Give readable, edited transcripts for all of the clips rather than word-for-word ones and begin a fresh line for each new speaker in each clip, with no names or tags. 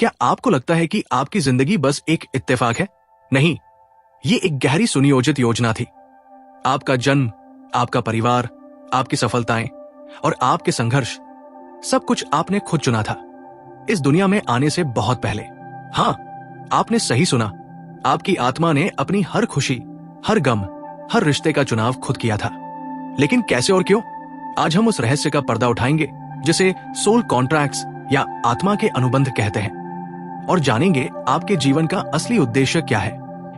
क्या आपको लगता है कि आपकी जिंदगी बस एक इत्तेफाक है? नहीं, ये एक गहरी सुनियोजित योजना थी। आपका जन्म, आपका परिवार, आपकी सफलताएं और आपके संघर्ष, सब कुछ आपने खुद चुना था इस दुनिया में आने से बहुत पहले। हाँ, आपने सही सुना। आपकी आत्मा ने अपनी हर खुशी, हर गम, हर रिश्ते का चुनाव खुद किया था। लेकिन कैसे और क्यों? आज हम उस रहस्य का पर्दा उठाएंगे जिसे सोल कॉन्ट्रैक्ट्स या आत्मा के अनुबंध कहते हैं, और जानेंगे आपके जीवन का असली उद्देश्य क्या है।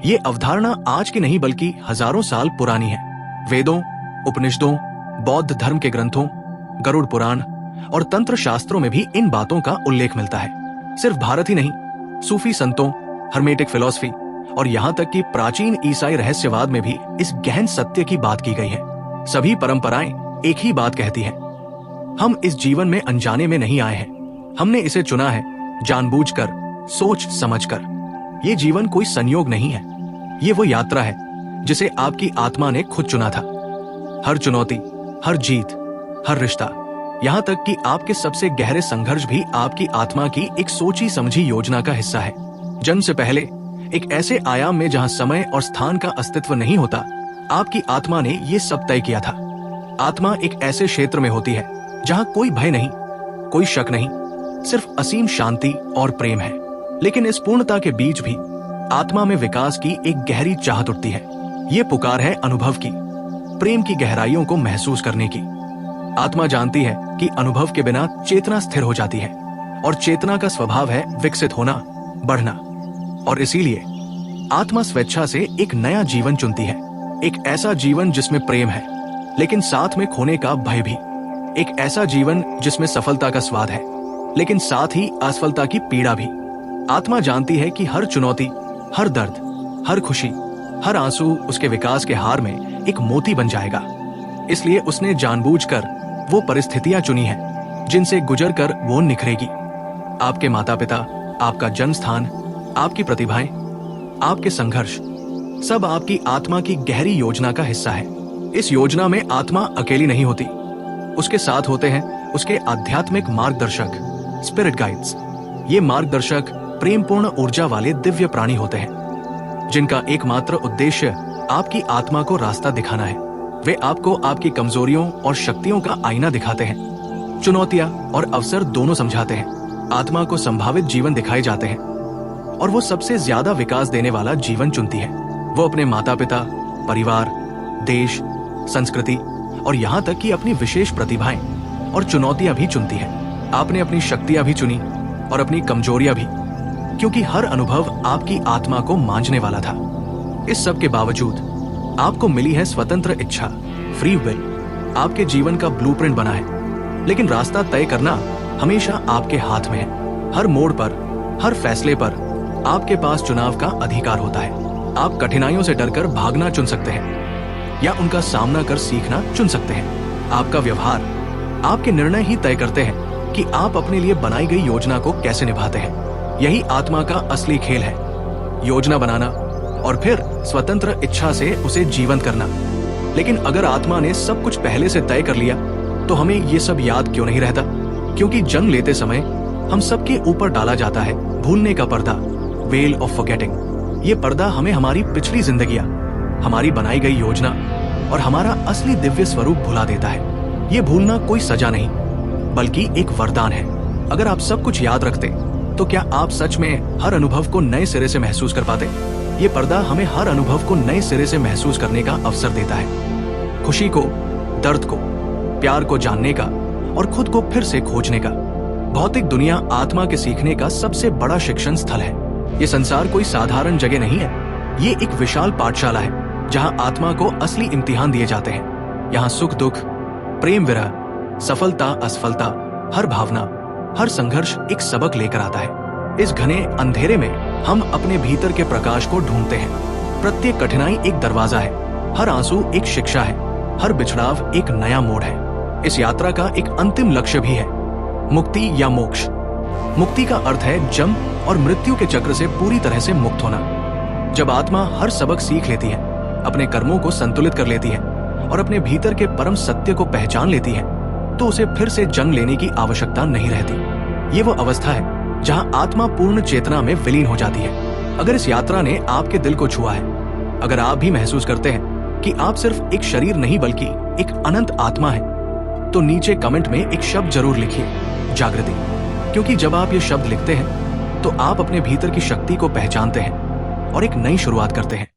ये अवधारणा आज की नहीं बल्कि हजारों साल पुरानी है। वेदों, उपनिषदों, बौद्ध धर्म के ग्रंथों, गरुड़ पुराण और तंत्र शास्त्रों में भी इन बातों का उल्लेख मिलता है। सिर्फ भारत ही नहीं, सूफी संतों, हर्मेटिक फिलॉसफी और यहाँ तक कि प्राचीन ईसाई रहस्यवाद में भी इस गहन सत्य की बात की गई है। सभी परंपराएं एक ही बात कहती हैं, हम इस जीवन में अनजाने में नहीं आए हैं, हमने इसे चुना है जानबूझकर, सोच समझकर। ये जीवन कोई संयोग नहीं है, ये वो यात्रा है जिसे आपकी आत्मा ने खुद चुना था। हर चुनौती, हर जीत, हर रिश्ता, यहाँ तक कि आपके सबसे गहरे संघर्ष भी आपकी आत्मा की एक सोची समझी योजना का हिस्सा है। जन्म से पहले एक ऐसे आयाम में जहाँ समय और स्थान का अस्तित्व नहीं होता, आपकी आत्मा ने ये सब तय किया था। आत्मा एक ऐसे क्षेत्र में होती है जहाँ कोई भय नहीं, कोई शक नहीं, सिर्फ असीम शांति और प्रेम है। लेकिन इस पूर्णता के बीच भी आत्मा में विकास की एक गहरी चाहत उठती है। ये पुकार है अनुभव की, प्रेम की गहराइयों को महसूस करने की। आत्मा जानती है कि अनुभव के बिना चेतना स्थिर हो जाती है, और चेतना का स्वभाव है विकसित होना, बढ़ना। और इसीलिए आत्मा स्वेच्छा से एक नया जीवन चुनती है, एक ऐसा जीवन जिसमें प्रेम है लेकिन साथ में खोने का भय भी, एक ऐसा जीवन जिसमें सफलता का स्वाद है लेकिन साथ ही असफलता की पीड़ा भी। आत्मा जानती है कि हर चुनौती, हर दर्द, हर खुशी, हर आंसू उसके विकास के हार में एक मोती बन जाएगा। इसलिए उसने जानबूझकर वो परिस्थितियां चुनी हैं जिनसे गुजरकर वो निखरेगी। आपके माता पिता, आपका जन्म स्थान, आपकी प्रतिभाएं, आपके संघर्ष, सब आपकी आत्मा की गहरी योजना का हिस्सा है। इस योजना में आत्मा अकेली नहीं होती, उसके साथ होते हैं उसके आध्यात्मिक मार्गदर्शक, स्पिरिट गाइड्स। ये मार्गदर्शक प्रेमपूर्ण ऊर्जा वाले दिव्य प्राणी होते हैं जिनका एकमात्र उद्देश्य आपकी आत्मा को रास्ता दिखाना है। वे आपको आपकी कमजोरियों और शक्तियों का आईना दिखाते हैं, चुनौतियां और अवसर दोनों समझाते हैं, आत्मा को संभावित जीवन दिखाए जाते हैं, और वो सबसे ज्यादा विकास देने वाला जीवन चुनती है। वो अपने माता पिता, परिवार, देश, संस्कृति और यहाँ तक कि अपनी विशेष प्रतिभाएं और चुनौतियां भी चुनती है। आपने अपनी शक्तियां भी चुनी और अपनी कमजोरियां भी, क्योंकि हर अनुभव आपकी आत्मा को मांझने वाला था। इस सब के बावजूद आपको मिली है स्वतंत्र इच्छा, फ्री विल। आपके जीवन का ब्लूप्रिंट बना है, लेकिन रास्ता तय करना हमेशा आपके हाथ में है। हर मोड़ पर, हर फैसले पर आपके पास चुनाव का अधिकार होता है। आप कठिनाइयों से डरकर भागना चुन सकते हैं या उनका सामना कर सीखना चुन सकते हैं। आपका व्यवहार, आपके निर्णय ही तय करते हैं कि आप अपने लिए बनाई गई योजना को कैसे निभाते हैं। यही आत्मा का असली खेल है, योजना बनाना और फिर स्वतंत्र इच्छा से उसे जीवंत करना। लेकिन अगर आत्मा ने सब कुछ पहले से तय कर लिया तो हमें ये सब याद क्यों नहीं रहता? क्योंकि जन्म लेते समय हम सबके ऊपर डाला जाता है भूलने का पर्दा, वेल ऑफ फॉरगेटिंग। ये पर्दा हमें हमारी पिछली जिंदगियां, हमारी बनाई गई योजना और हमारा असली दिव्य स्वरूप भुला देता है। ये भूलना कोई सजा नहीं बल्कि एक वरदान है। अगर आप सब कुछ याद रखते तो क्या आप सच में हर अनुभव को नए सिरे से महसूस कर पाते? ये पर्दा हमें हर अनुभव को नए सिरे से महसूस करने का अवसर देता है, खुशी को, दर्द को, प्यार को जानने का और खुद को फिर से खोजने का। भौतिक दुनिया आत्मा के सीखने का सबसे बड़ा शिक्षण स्थल है। ये संसार कोई साधारण जगह नहीं है, ये एक विशाल पाठशाला है जहाँ आत्मा को असली इम्तिहान दिए जाते हैं। यहाँ सुख दुख, प्रेम विरह, सफलता असफलता, हर भावना, हर संघर्ष एक सबक लेकर आता है। इस घने अंधेरे में हम अपने भीतर के प्रकाश को ढूंढते हैं। प्रत्येक कठिनाई एक दरवाजा है, हर आंसू एक शिक्षा है, हर बिछड़ाव एक नया मोड़ है। इस यात्रा का एक अंतिम लक्ष्य भी है, मुक्ति या मोक्ष। मुक्ति का अर्थ है जन्म और मृत्यु के चक्र से पूरी तरह से मुक्त होना। जब आत्मा हर सबक सीख लेती है, अपने कर्मों को संतुलित कर लेती है और अपने भीतर के परम सत्य को पहचान लेती है, तो उसे फिर से जन्म लेने की आवश्यकता नहीं रहती। ये वो अवस्था है जहां आत्मा पूर्ण चेतना में विलीन हो जाती है। अगर इस यात्रा ने आपके दिल को छुआ है, अगर आप भी महसूस करते हैं कि आप सिर्फ एक शरीर नहीं बल्कि एक अनंत आत्मा है, तो नीचे कमेंट में एक शब्द जरूर लिखिए, जागृति। क्योंकि जब आप ये शब्द लिखते हैं तो आप अपने भीतर की शक्ति को पहचानते हैं और एक नई शुरुआत करते हैं।